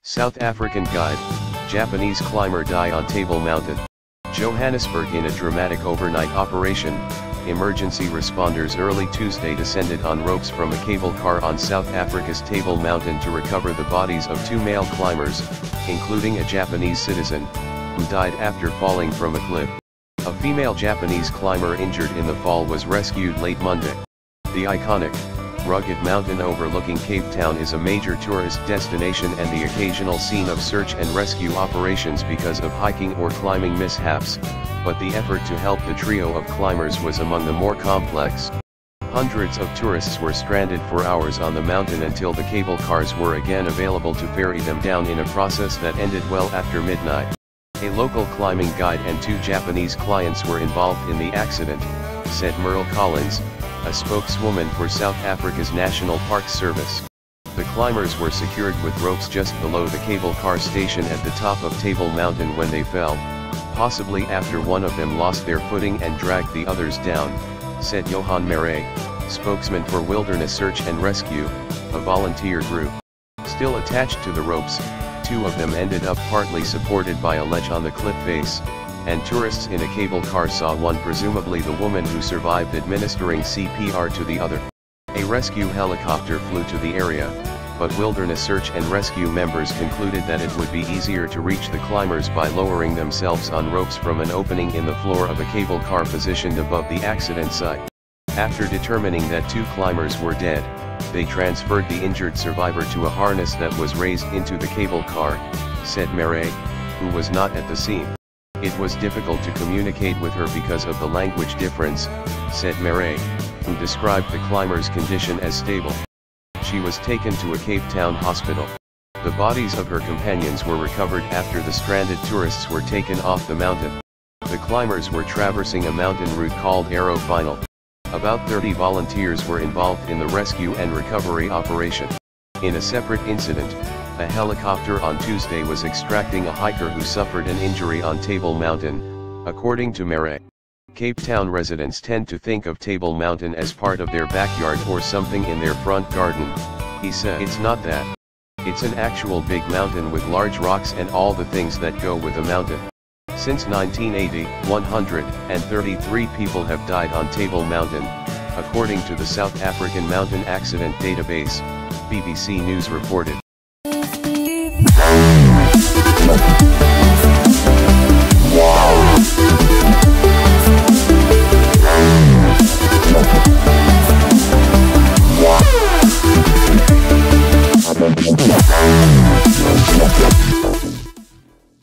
South African guide, Japanese climber die on Table Mountain. Johannesburg. In a dramatic overnight operation, emergency responders early Tuesday descended on ropes from a cable car on South Africa's Table Mountain to recover the bodies of 2 male climbers, including a Japanese citizen, who died after falling from a cliff. A female Japanese climber injured in the fall was rescued late Monday. The iconic, rugged mountain overlooking Cape Town is a major tourist destination and the occasional scene of search and rescue operations because of hiking or climbing mishaps, but the effort to help the trio of climbers was among the more complex. Hundreds of tourists were stranded for hours on the mountain until the cable cars were again available to ferry them down in a process that ended well after midnight. A local climbing guide and 2 Japanese clients were involved in the accident, said Merle Collins, a spokeswoman for South Africa's National Park Service. The climbers were secured with ropes just below the cable car station at the top of Table Mountain when they fell, possibly after one of them lost their footing and dragged the others down, said Johan Marais, spokesman for Wilderness Search and Rescue, a volunteer group. Still attached to the ropes, 2 of them ended up partly supported by a ledge on the cliff face, and tourists in a cable car saw one, presumably the woman who survived, administering CPR to the other. A rescue helicopter flew to the area, but Wilderness Search and Rescue members concluded that it would be easier to reach the climbers by lowering themselves on ropes from an opening in the floor of a cable car positioned above the accident site. After determining that 2 climbers were dead, they transferred the injured survivor to a harness that was raised into the cable car, said Marais, who was not at the scene. It was difficult to communicate with her because of the language difference, said Marais, who described the climber's condition as stable. She was taken to a Cape Town hospital. The bodies of her companions were recovered after the stranded tourists were taken off the mountain. The climbers were traversing a mountain route called Arrow Final. About 30 volunteers were involved in the rescue and recovery operation. In a separate incident, a helicopter on Tuesday was extracting a hiker who suffered an injury on Table Mountain, according to Marais. Cape Town residents tend to think of Table Mountain as part of their backyard or something in their front garden, he said. It's not that. It's an actual big mountain with large rocks and all the things that go with a mountain. Since 1980, 133 people have died on Table Mountain, according to the South African Mountain Accident Database, BBC News reported. Wow.